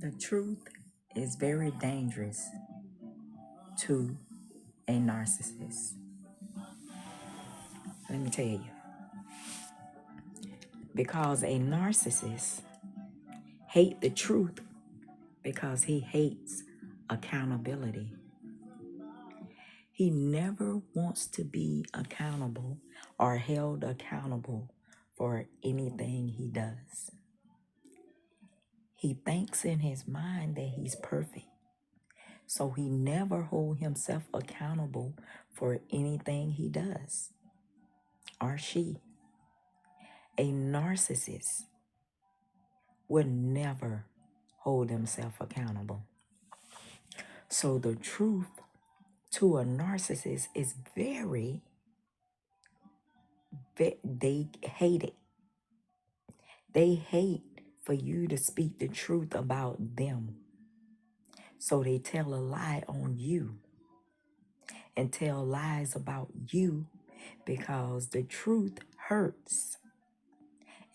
The truth is very dangerous to a narcissist. Let me tell you. Because a narcissist hates the truth because he hates accountability. He never wants to be accountable or held accountable for anything he does. He thinks in his mind that he's perfect. So he never holds himself accountable for anything he does or she. A narcissist would never hold himself accountable. So the truth to a narcissist is they hate it. They hate for you to speak the truth about them. So they tell a lie on you and tell lies about you because the truth hurts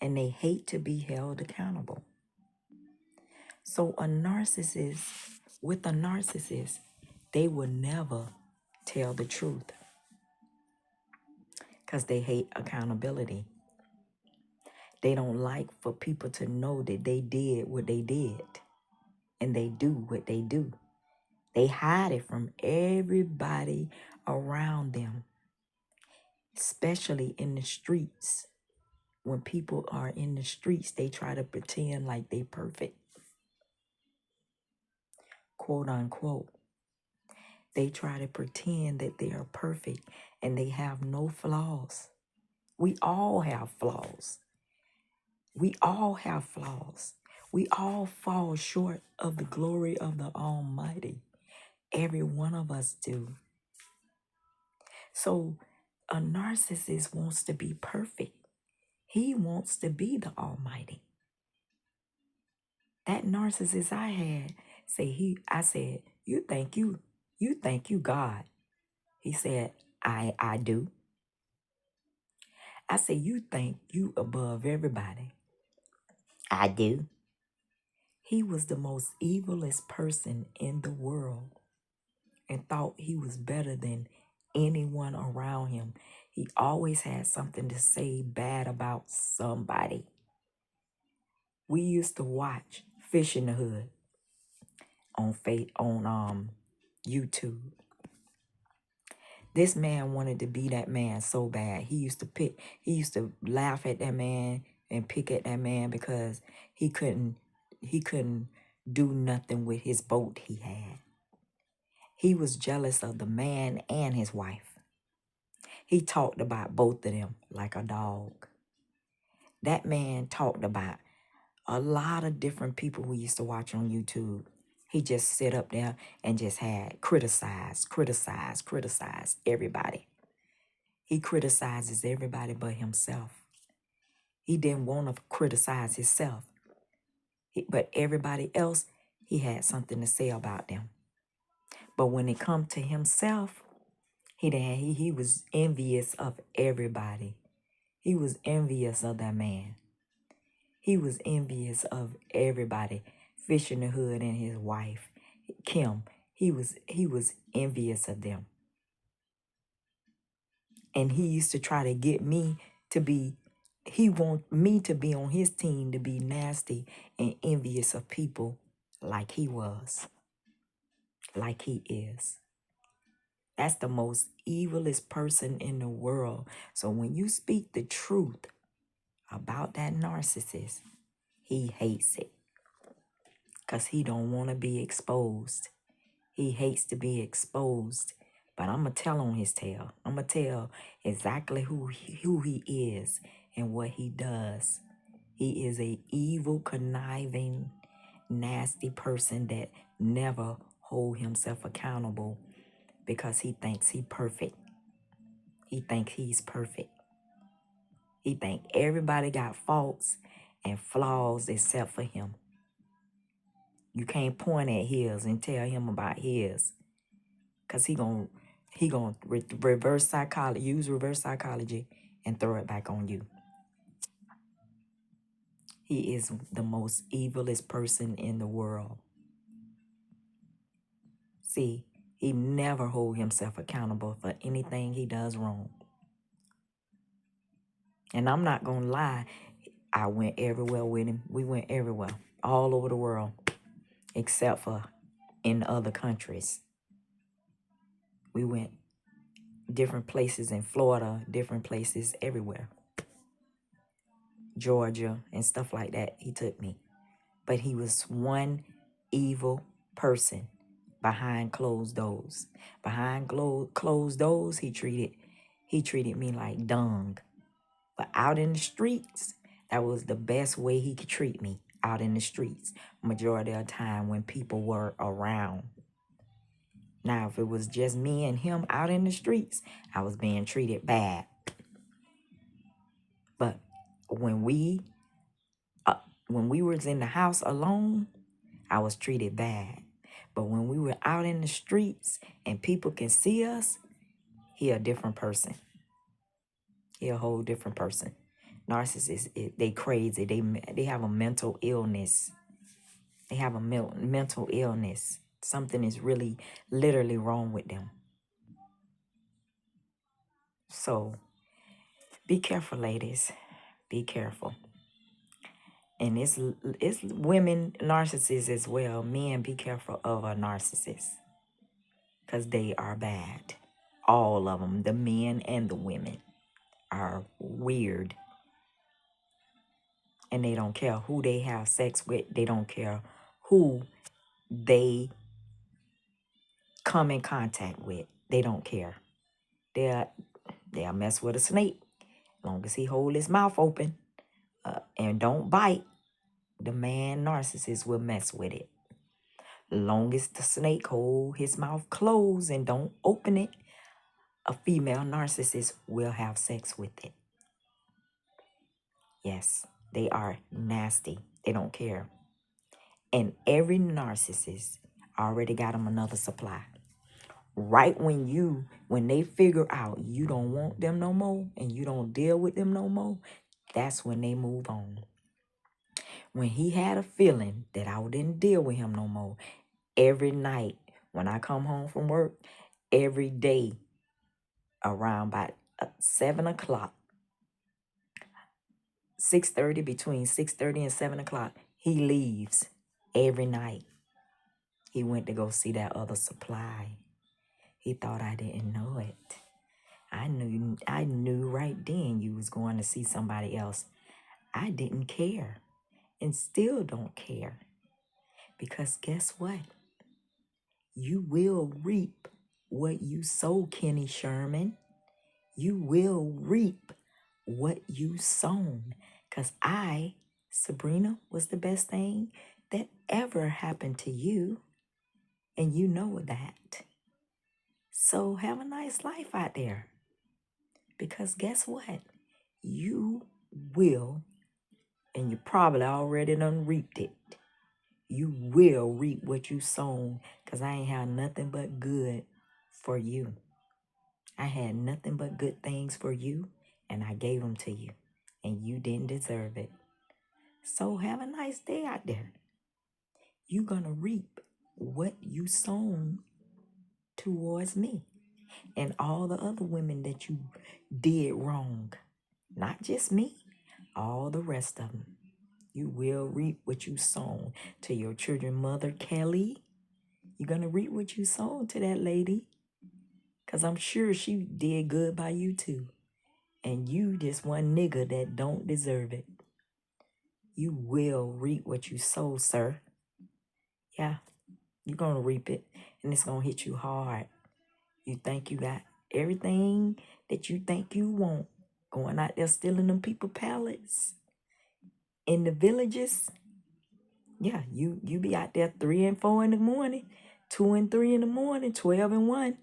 and they hate to be held accountable. So with a narcissist, they will never tell the truth because they hate accountability. They don't like for people to know that they did what they did and they do what they do. They hide it from everybody around them, especially in the streets. When people are in the streets, they try to pretend like they perfect, quote unquote. They try to pretend that they are perfect and they have no flaws. We all have flaws. We all have flaws. We all fall short of the glory of the Almighty. Every one of us do. So a narcissist wants to be perfect. He wants to be the Almighty. That narcissist I had I said, you think you God. He said, I do. I said, you think you above everybody. I do. He was the most evilest person in the world and thought he was better than anyone around him. He always had something to say bad about somebody. We used to watch Fish in the Hood on YouTube. This man wanted to be that man so bad. He used to laugh at that man and pick at that man because he couldn't do nothing with his boat he had. He was jealous of the man and his wife. He talked about both of them like a dog. That man talked about a lot of different people we used to watch on YouTube. He just sit up there and just had criticized everybody. He criticizes everybody but himself. He didn't want to criticize himself. But everybody else, he had something to say about them. But when it come to himself, he was envious of everybody. He was envious of that man. He was envious of everybody. Fish in the Hood and his wife, Kim. He was envious of them. And he used to try to get me to be, he want me to be on his team to be nasty and envious of people like he was, like he is. That's the most evilest person in the world. So when you speak the truth about that narcissist, he hates it because he don't want to be exposed. He hates to be exposed. But I'm going to tell on his tale. I'm going to tell exactly who he is and what he does. He is a evil, conniving, nasty person that never hold himself accountable because he thinks he's perfect. He thinks he's perfect. He think everybody got faults and flaws except for him. You can't point at his and tell him about his because he gonna reverse psychology, use reverse psychology and throw it back on you. He is the most evilest person in the world. See, he never hold himself accountable for anything he does wrong. And I'm not going to lie, I went everywhere with him. We went everywhere, all over the world, except for in other countries. We went different places in Florida, different places everywhere. Georgia and stuff like that, he took me. But he was one evil person behind closed doors. Behind closed doors, he treated me like dung. But out in the streets, that was the best way he could treat me, out in the streets, majority of the time when people were around. Now, if it was just me and him out in the streets, I was being treated bad. But when we was in the house alone, I was treated bad. But when we were out in the streets and people can see us, he a different person. He a whole different person. Narcissists, they crazy. They have a mental illness. They have a mental illness. Something is really, literally wrong with them. So be careful, ladies. Be careful. And it's women narcissists as well. Men, be careful of a narcissist. Because they are bad. All of them, the men and the women, are weird. And they don't care who they have sex with. They don't care who they come in contact with. They don't care. They'll mess with a snake. As long as he hold his mouth open and don't bite, the man narcissist will mess with it. Long as the snake hold his mouth closed and don't open it, a female narcissist will have sex with it. Yes, they are nasty. They don't care. And every narcissist already got them another supply. Right when they figure out you don't want them no more and you don't deal with them no more, that's when they move on. When he had a feeling that I didn't deal with him no more, every night when I come home from work, every day around about 7 o'clock, 6:30, between 6:30 and 7 o'clock, he leaves every night. He went to go see that other supply. He thought I didn't know it. I knew right then you was going to see somebody else. I didn't care and still don't care. Because guess what? You will reap what you sow, Kenny Sherman. You will reap what you sown. Because Sabrina, was the best thing that ever happened to you. And you know that. So have a nice life out there. Because guess what? You will, and you probably already done reaped it. You will reap what you sown, because I ain't had nothing but good for you. I had nothing but good things for you, and I gave them to you, and you didn't deserve it. So have a nice day out there. You're going to reap what you sown towards me and all the other women that you did wrong. Not just me, all the rest of them. You will reap what you sown. To your children, Mother Kelly, you're going to reap what you sown to that lady. Because I'm sure she did good by you too. And you just one nigga that don't deserve it. You will reap what you sow, sir. Yeah, you're going to reap it. And it's going to hit you hard. You think you got everything that you think you want. Going out there stealing them people pallets. In the villages. Yeah, you be out there 3 and 4 in the morning, 2 and 3 in the morning, 12 and 1,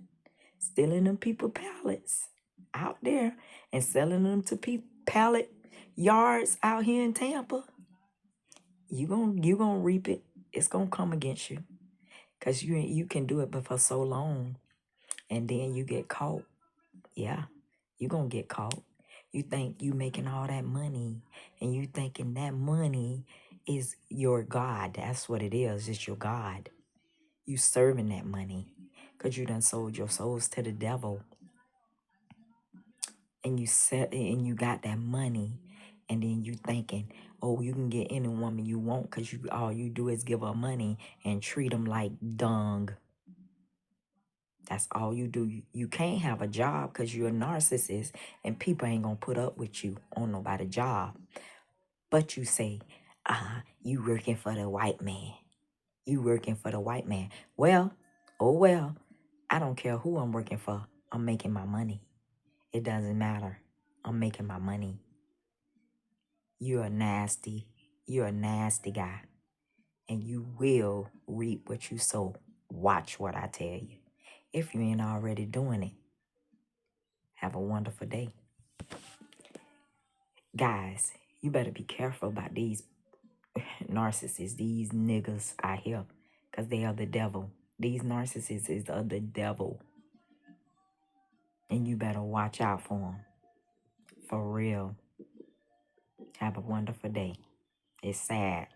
stealing them people pallets out there and selling them to pallet yards out here in Tampa. You gonna reap it. It's gonna come against you, cause you can do it for so long, and then you get caught. Yeah, you gonna get caught. You think you making all that money and you thinking that money is your God. That's what it is. It's your God. You serving that money because you done sold your souls to the devil, and you got that money, and then you thinking, oh, you can get any woman you want because all you do is give her money and treat them like dung. That's all you do. You can't have a job because you're a narcissist, and people ain't gonna put up with you on nobody job. But you say, you working for the white man. You working for the white man. Well, oh well, I don't care who I'm working for. I'm making my money. It doesn't matter. I'm making my money. You're a nasty guy. And you will reap what you sow. Watch what I tell you. If you ain't already doing it, have a wonderful day. Guys, you better be careful about these narcissists, these niggas out here, because they are the devil. These narcissists is of the devil. And you better watch out for them. For real. Have a wonderful day. It's sad.